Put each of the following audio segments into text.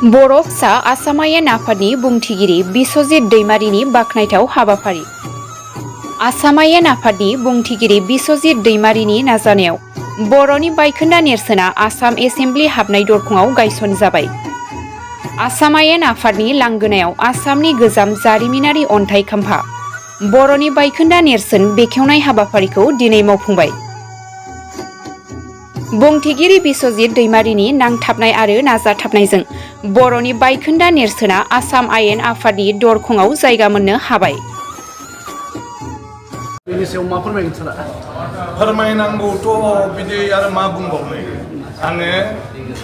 बर'फ सा आसामायन आफादनि बुंथिगिरि बिस्वजित दैमारिनि बाख्नायथाव हाबाफारि। आसामायन आफादनि बुंथिगिरि बिस्वजित दैमारिनि नाजानायाव बर'नि बायखोन्दा नेरसोना आसाम एसेम्बलि हाबनाय दरखंआव गायसनजाबाय। आसामायन आफादनि लांगोनायाव आसामनि गोजाम जारिमिनारि अन्थाइ खाम्फा बर'नि बायखोन्दा नेरसोन बेखेवनाय हाबाफारिखौ दिनै मावफुंबाय। बुंथिगिरि बिस्वजित दैमारिनि नांथाबनाय आरो नाजाथाबनायजों बर'नि बायखोन्दा नेरसोना आसाम आयेन आफादनि दरखंआव जायगा मोननो हाबाय। बेनि सायाव मा फोरमायगोन सारा? फोरमायनांगौथ' बिदि आरो मा बुंबावनो। आङो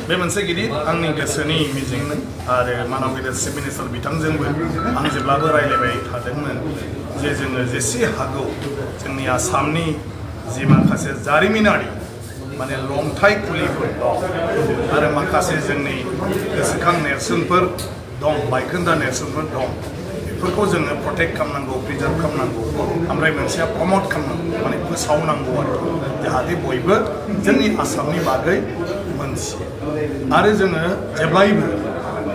बे मोनसे गिदिर आंनि गोसोनि मिजिंमोन आरो मानव गेदेर चिफ मिनिस्टार बिथांजोंबो आं जेब्लाबो रायज्लायबाय थादोंमोन जे जोङो जेसे हागौ जोंनि आसामनि जि माखासे जारिमिनारि माने लंथाइ खुलिफोर दं आरो माखासे जोंनि गोसोखां नेरसोनफोर दं, बायखोन्दा नेरसोनफोर दं, बेफोरखौ जोङो प्रटेक्ट खालामनांगौ, प्रिजार्भ खालामनांगौ, ओमफ्राय मोनसेया प्रमट खालामनांगौ, माने फोसावनांगौ आरो जाहाथे बयबो जोंनि आसामनि बागै मोनथियो। आरो जोङो जेब्लायबो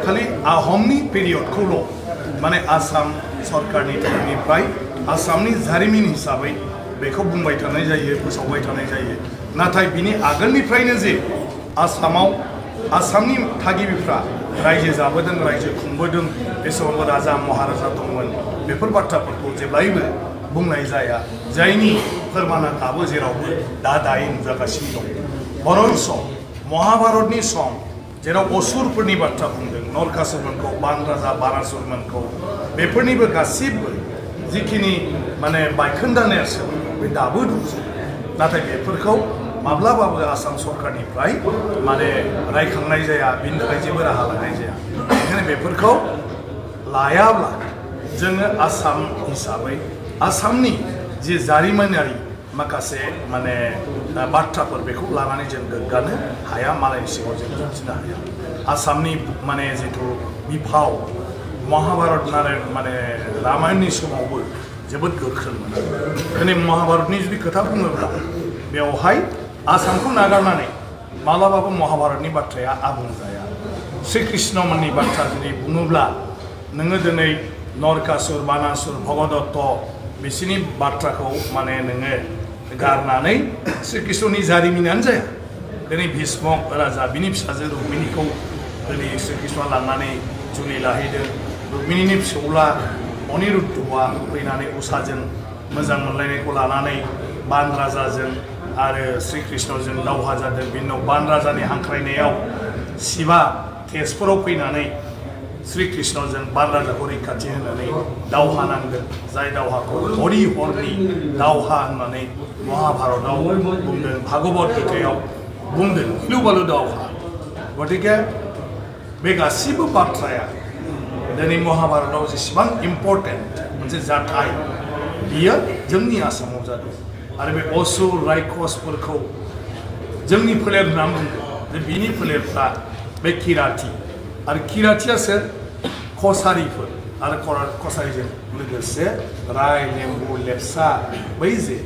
खालि आहमनि पिरियडखौल' माने आसाम सरकारनि तरफनिफ्राय आसामनि जारिमिन हिसाबै बेखौ बुंबाय थानाय जायो, फोसावबाय थानाय जायो। नाथाय बिनि आगोलनिफ्रायनो जे आसामाव आसामनि थागिबिफ्रा रायजो जाबोदों, रायजो खुंबोदों, बे समाव राजा महाराजा दंमोन, बेफोर बाथ्राफोरखौ जेब्लायबो बुंनाय जाया, जायनि फोरमाना दाबो जेरावबो दायो नुजागासिनो दं। बरन्स महाभारतनि सम जेराव असुरफोरनि बाथ्रा बुंदों, नरकासुरमोनखौ, बान राजा बानासुरमोनखौ, बेफोरनिबो गासिबो जिखिनि माने बायखोन्दा नेरसोन बे दाबो दंसै। नाथाय बेफोरखौ माब्लाबाबो आसाम सरकारनिफ्राय माने रायखांनाय जाया, बिनि थाखाय जेबो राहा लानाय जाया। बेनिखायनो बेफोरखौ लायाब्ला जोङो आसाम हिसाबै आसामनि जि जारिमिनारि माखासे माने बाथ्राफोर बेखौ लानानै जों गोग्गानो हाया, मालायनि सिगाङाव जों दिन्थिनो हाया। आसामनि माने जिथु बिफाव महाभारत माने रामायणनि समावबो जोबोद गोख्रोंमोन। दिनै महाभारतनि जुदि खोथा बुङोब्ला बेवहाय आसामखौ नागारनानै माब्लाबाबो महाभारतनि बाथ्राया आबुं जाया। श्री कृष्णमोननि बाथ्रा जुदि बुङोब्ला नोङो दिनै नरकासुर, बानासुर, भगदत्त बिसोरनि बाथ्राखौ माने नोङो गारनानै श्री कृष्णनि जारिमिनानो जाया। दिनै भीष्म राजा बिनि फिसाजो रुक्मिणीखौ दिनै श्री कृष्णआ लांनानै जुलि लाहैदों। रुक्मिणीनि फिसौला अनिरुद्धआ फैनानै उषाजों मोजां मोनलायनायखौ लानानै बान राजाजों आरो श्री कृष्णजों दावहा जादों। बिनि उनाव बान राजानि हांख्रायनायाव शिबा तेजपुराव फैनानै श्री कृष्णजों बान राजाखौ रैखाथि होनानै दावहा नांदों, जाय दावहाखौ हरि हरनि दावहा होननानै महाभारतआव बुंदों, भागवत गीतायाव बुंदों, गिलु बालु दावहा। गतिके बे गासिबो बाथ्राया दिनै महाभारतआव जेसेबां इम्पर्टेन्ट मोनसे जाथाय बियो जोंनि आसामाव जादों। आरो बे असुर रायखसफोरखौ जोंनि फोलेर होननानै बुंदों जे बिनि फोलेरफ्रा बे किराति आरो किरातिया सोर? कसारिफोर आरो कसारिजों लोगोसे राय, लेम्बु, लेपचा, बै जे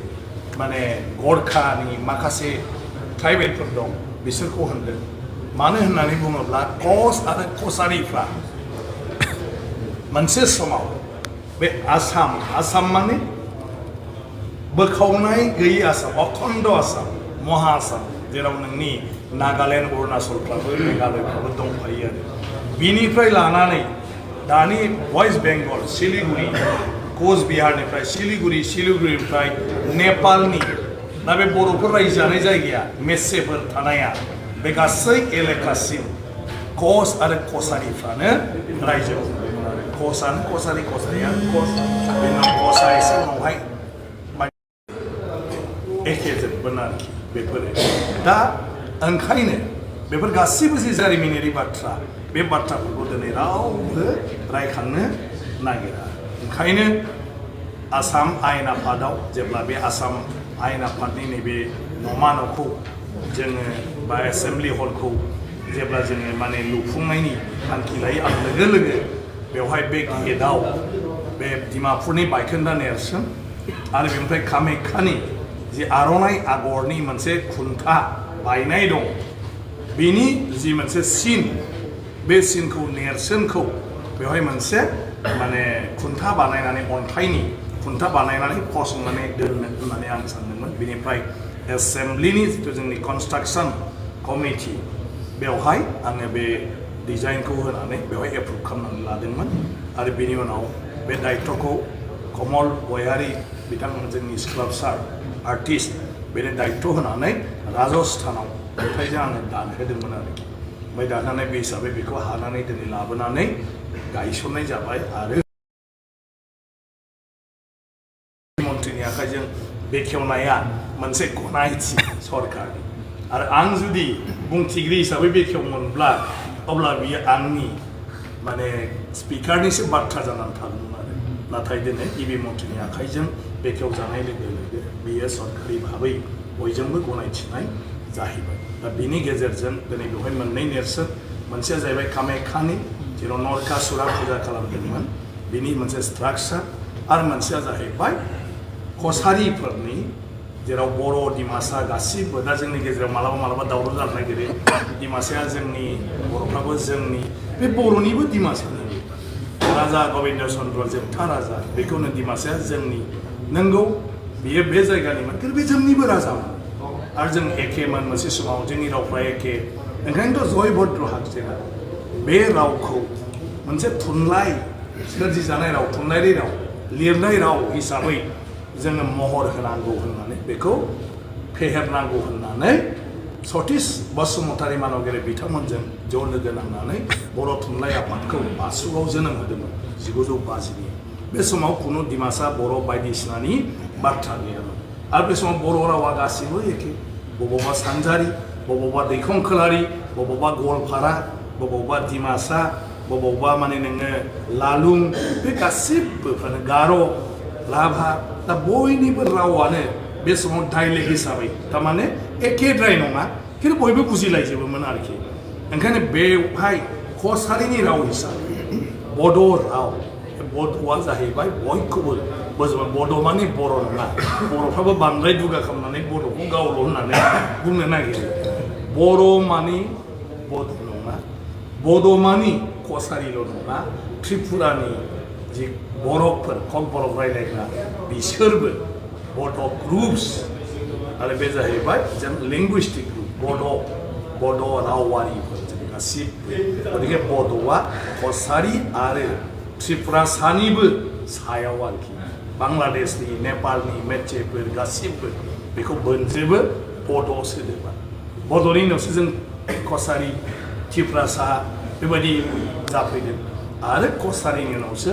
माने गरखानि माखासे ट्राइबेलफोर दं बिसोरखौ होनदों। मानो होननानै बुङोब्ला कस आरो कसारिफ्रा मोनसे समाव बे आसाम माने बोखावनाय गैयै आसाम, अखण्ड आसाम, महा आसाम, जेराव नोंनि नागालेण्ड, अरुणाचलफ्राबो मेघालयफ्राबो दंफायो आरो बिनिफ्राय लानानै दानि वेस्ट बेंगल, सिलिगुरि, कचबिहारनिफ्राय सिलिगुरिनिफ्राय नेपालनि दा बे बर'फोर रायजो जानाय जायगाया मेसेफोर थानाया बे गासै एलेकासिम कस आरो कसारिफ्रानो रायजो खुंदोंमोन आरो कसानो कसारि, कसारिया कस, बेनि उनाव कसा एसे उनावहाय एखे जोबगोन आरोखि बेफोरो। दा ओंखायनो बेफोर गासिबो जि जारिमिनारि बाथ्रा बे बाथ्राफोरखौ दिनै रावबो रायखांनो नागिरा। ओंखायनो आसाम आयेन आफादाव जेब्ला बे आसाम आयेन आफादनि नैबे नमा न'खौ जोङो बा एसेम्बलि हलखौ जेब्ला जोङो माने लुफुंनायनि थांखि लायो, आं लोगो लोगो बेवहाय बे गेटआव बे डिमापुरनि बायखोन्दा नेरसोन आरो बेनिफ्राय कामाख्यानि जि आर'नाइ आगरनि मोनसे खुन्था बायनाय दं, बेनि जि मोनसे सिन बे सिनखौ नेरसोनखौ बेवहाय मोनसे माने खुन्था बानायनानै अन्थाइनि खुन्था बानायनानै फसंनानै दोननो होननानै आं सानदोंमोन बेनिफ्राय एसेम्ब्लिनि जिथु जोंनि कनस्ट्राक्सन कमिटि बेवहाय आङो बे डिजाइनखौ होनानै बेवहाय एप्रुभ खालामनानै लादोंमोन आरो बेनि उनाव बे दायित्वखौ कमल गयारी बिथांमोन जोंनि स्काल्पचार आर्टिस्ट बेनो दायित्व होनानै राजस्थानाव अन्थाइजों आङो दानहोदोंमोन आरो ओमफ्राय दाननानै बे हिसाबै बेखौ हानानै दिनै लाबोनानै गायसननाय जाबाय आरो मन्थ्रिनि आखाइजों बेखेवनाया मोनसे गनायथि सरकारनि आरो आं जुदि बुंथिगिरि हिसाबै बेखेवोमोनब्ला अब्ला बियो आंनि माने स्पिकारनिसो बाथ्रा जानानै थागौमोन आरो नाथाय दिनै गिबि मन्थ्रिनि आखाइजों बेखेवजानाय लोगो लोगो बियो सरकारि भाबै बयजोंबो गनायथिनाय जाहैबाय दा बिनि गेजेरजों दिनै बेवहाय मोननै नेरसोन मोनसेया जाहैबाय कामाख्यानि जेराव नरकासुरा फुजा खालामदोंमोन बिनि मोनसे स्ट्राक्चार आरो मोनसेया जाहैबाय कसारिफोरनि जेराव बर' डिमासा गासिबो दा जोंनि गेजेराव मालाबा मालाबा दावराव जानो नागिरो डिमासाया जोंनि बर'फ्राबो जोंनि बे बर'निबो डिमासानि राजा गबिन्द चन्द्र जोबथा राजा बेखौनो डिमासाया जोंनि नंगौ बियो बे जायगानिमोन खिन्थु बे जोंनिबो राजामोन आरो जों एखेमोन मोनसे समाव जोंनि रावफ्रा एखे ओंखायनोथ' जयभद्र हागजेना बे रावखौ मोनसे थुनलाइ सोरजिजानाय राव थुनलाइयारि राव लिरनाय राव हिसाबै जोङो महर होनांगौ होननानै बेखौ फेहेरनांगौ होननानै सतीश बसुमतारी मानगेरे बिथांमोनजों ज' लोगो नांनानै बर' थुनलाइ आफादखौ बासुगाव जोनोम होदोंमोन 1950 बे समाव खुनु डिमासा बर' बायदिसिनानि बाथ्रा गैयामोन आरो बे समाव बर' रावा गासिबो एखे बबावबा सानजारि बबावबा दैखं खोलारि बबावबा गवालपारा बबावबा डिमासा बबावबा माने नोङो लालुं बे गासिबोफ्रानो गार' राभा दा बयनिबो रावानो बे समाव डाइलेक्ट हिसाबै थारमाने एखेद्राय नङा खिन्थु बयबो बुजिलायजोबोमोन आरोखि ओंखायनो बेवहाय कसारिनि राव हिसाबै बड' राव बड'आ जाहैबाय बयखौबो बोजोंबा बड' माने बर' नङा बर'फ्राबो बांद्राय दुगा खालामनानै बड'खौ गावल' होननानै बुंनो नागिरो बर' माने बड' नङा बड' माने कसारिल' नङा त्रिपुरानि जि बर'फोर खम बर' रायलायग्रा बिसोरबो बड' ग्रुप्स आरो बे जाहैबाय जों लिंगुइस्टिक ग्रुप बड' रावारिफोर जों गासिबो गतिके बड'आ कसारि आरो त्रिपुरासानिबो सायाव आरोखि बांलादेशनि नेपालनि मेचेफोर गासिबो बेखौ बोनजोबो बड' सोदोबा बड'नि उनावसो जों कसारि त्रिपुरासा बेबायदि जाफैदों आरो कसारिनि उनावसो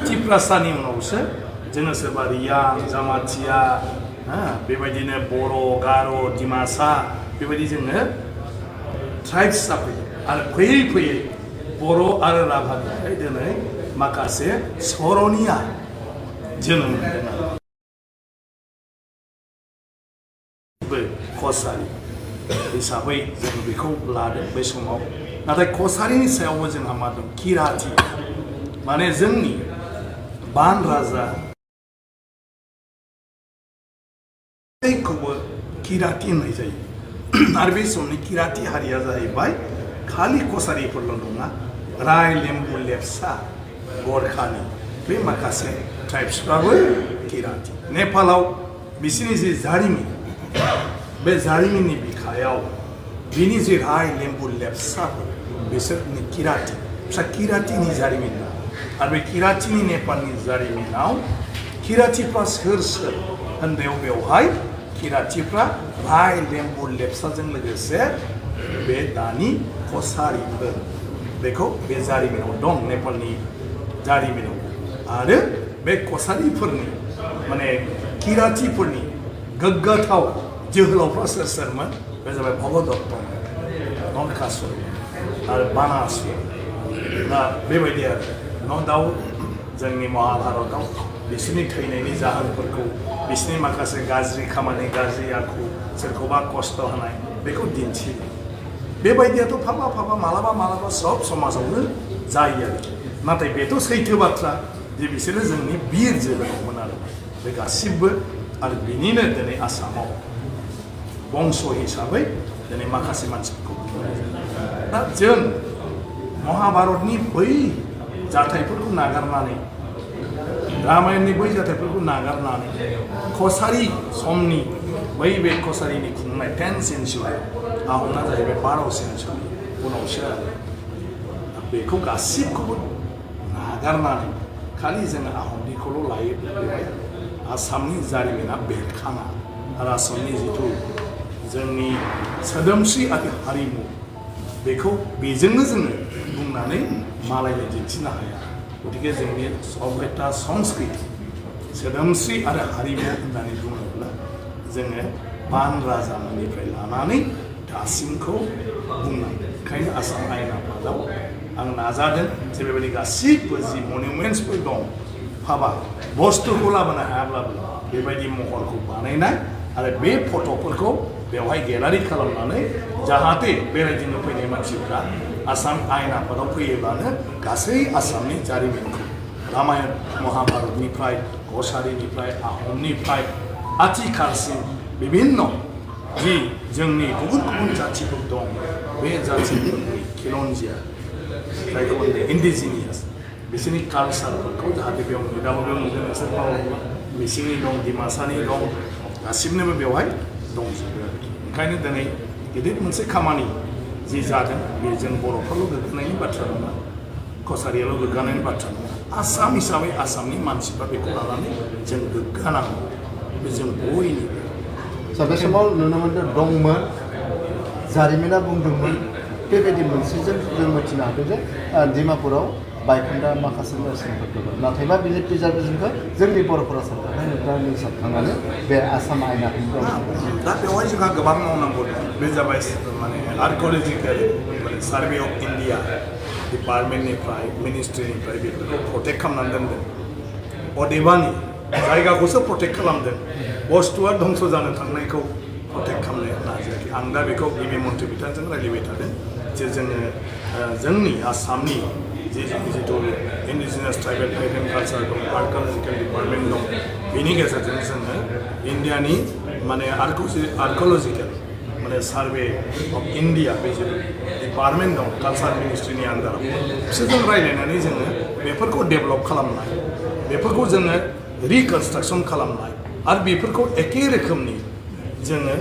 त्रिपुरासानि उनावसो जोङो सोरबा रियां जामाथिया बेबायदिनो बर' गार' डिमासा बेबायदि जोङो ट्राइब्स जाफैदों आरो फैयै फैयै बर' आरो राभानिफ्राय दिनै माखासे सर'निया जोनोम मोनदों कसारि हिसाबै जों बेखौ लादों बै समाव नाथाय कसारिनि सायावबो जोंहा मा दं किराति माने जोंनि बान राजा खौबो किराति होननाय जायो आरो बे समनि किराति हारिया जाहैबाय खालि कसारिफोरल' नङा राय लेम्बु लेप्सा गरखानि बे माखासे ट्राइब्सफ्राबो किराति नेपालाव बिसोरनि जि जारिमिन बे जारिमिननि बिखायाव बिनि जि राय लेम्बु लेप्साफोर बिसोरनि किराति फिसा किरातिनि जारिमिन दं आरो बे किरातिनि नेपालनि जारिमिनाव किरातिफ्रा सोर सोर होननायाव बेवहाय किरातिफ्रा राय लेम्बु लेप्साजों लोगोसे बे दानि कसारिफोर बेखौ बे जारिमिनाव दं नेपालनि जारिमिनाव आरो बे कसारिफोरनि माने किरातिफोरनि गोग्गाथाव जोहोलावफ्रा सोर सोरमोन बे जाबाय भगदत्त नरकासुर आरो बानासुर दा बेबायदि आरो न' दाउट जोंनि महाभारतआव बिसोरनि थैनायनि जाहोनफोरखौ बिसोरनि माखासे गाज्रि खामानि गाज्रि आखु सोरखौबा खस्थ' होनाय बेखौ दिन्थियो बेबायदियाथ' फाबा मालाबा सब समाजावनो जायो आरोखि नाथाय बेथ' सैथो बाथ्रा जे बिसोरो जोंनि बिर जोहोलावमोन आरो बे गासिबो आरो बिनिनो दिनै आसामाव बंस हिसाबै दिनै माखासे मानसिफोरखौ दा जों महाभारतनि बै जाथायफोरखौ नागारनानै रामायणनि बै जाथायफोरखौ नागारनानै कसारी समनि बै बे कसारीनि खुंनाय 10th सेन्चुरि आहमना जाहैबाय 12th सेन्चुरि उनावसो आरो बेखौ गासिबखौबो नागारनानै खालि जोङो आहमनिखौल' लायो बेवहाय आसामनि जारिमिना बेरखाङा आरो आसामनि जिथु जोंनि सोदोमस्रि आरो हारिमु बेखौ बेजोंनो जोङो बुंनानै मालायनो दिन्थिनो हाया गतिके जोंनि सभ्यता संस्कृति सोदोमस्रि आरो हारिमु होननानै बुङोब्ला जोङो बान राजानिफ्राय लानानै दासिमखौ बुंनांगोन ओंखायनो आसाम आयेन आफादाव आं नाजादों जे बेबायदि गासिबो जि मनिउमेन्ट्सफोर दं हाबा बुस्थुखौ लाबोनो हायाब्लाबो बेबायदि महरखौ बानायनाय आरो बे फट'फोरखौ बेवहाय गेलारि खालामनानै जाहाथे बेरायदिनो फैनाय मानसिफ्रा आसाम आयेन आफादाव फैयोब्लानो गासै आसामनि जारिमिनखौ रामायण महाभारतनिफ्राय कसारीनिफ्राय आहमनिफ्राय आथिखालसिम बिभिन्न जि जोंनि गुबुन गुबुन जाथिफोर दं बे जाथिफोरनि खिलन्जिया जायखौ बुङो इन्डिजिनियास बिसोरनि कालसारफोरखौ जाहाथे बेयाव नुदाबो बेयाव नुदों नोंसोर मावोब्ला मिसिंनि दं डिमासानि दं गासिबनोबो बेवहाय दंजोबो आरोखि ओंखायनो दिनै गिदिर मोनसे खामानि जि जादों बे जों बर'फोरल' गोग्गानायनि बाथ्रा नङा कसारियाल' गोग्गानायनि बाथ्रा नङा आसाम हिसाबै आसामनि मानसिफ्रा बेखौ लानानै जों गोग्गानांगौ बे जों बयनिबो बे समाव नुनो मोन्दों दंमोन जारिमिना बुंदोंमोन बेबायदि मोनसेजों जों मिथिनो हादों जे डिमापुराव बायखोन्दा माखासे नेरसोनफोर दङ नाथायबा बिनि प्रिजार्भेसनखौ जोंनि बर'फोरा सानखांनाय नोंथांनि सानखांनानै बे आसाम आयेन आफादखौ दा बेवहाय जोंहा गोबां मावनांगौ दं बे जाबाय माने आर्किअलजिकेल माने सार्भे अफ इन्डिया डिपार्टमेन्टनिफ्राय मिनिस्ट्रिनिफ्राय बेफोरखौ प्रटेक्ट खालामनानै दोनदों अदेबानि जायगाखौसो प्रटेक्ट खालामदों बुस्थुआ धंस जानो थांनायखौ प्रटेक्ट खालामनो नाजायाखै आं दा बेखौ गिबि मन्थ्रि बिथांजों रायज्लायबाय थादों जे जोङो जोंनि आसामनि जिथु इन्डिजिनियास ट्राइबेल हेरिटेज कालचार दं आर्किअलजिकेल डिपार्टमेन्ट दं बेनि गेजेरजों जोङो इन्डियानि माने आर्किअलजिकेल माने सार्भे अफ इन्डिया बे जिथु डिपार्टमेन्ट दं कालचार मिनिस्ट्रिनि आन्दाराव बिसोरजों रायज्लायनानै जोङो बेफोरखौ डेभेलप खालामनाय बेफोरखौ जोङो रिकनस्ट्राक्सन खालामनाय आरो बेफोरखौ एखे रोखोमनि जोङो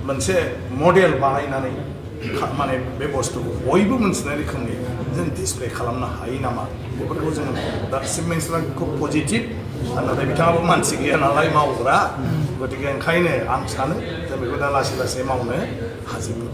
मोनसे मडेल बानायनानै माने बे बुस्थुखौ बयबो मोनथिनाय रोखोमनि जों डिसप्ले खालामनो हायो नामा बेफोरखौ जोङो दा चिफ मिनिस्टारा खुब पजिटिभ नाथाय बिथाङाबो मानसि गैया नालाय मावग्रा गतिके ओंखायनो आं सानो जों बेखौ दा लासै लासै मावनो हाजोबगोन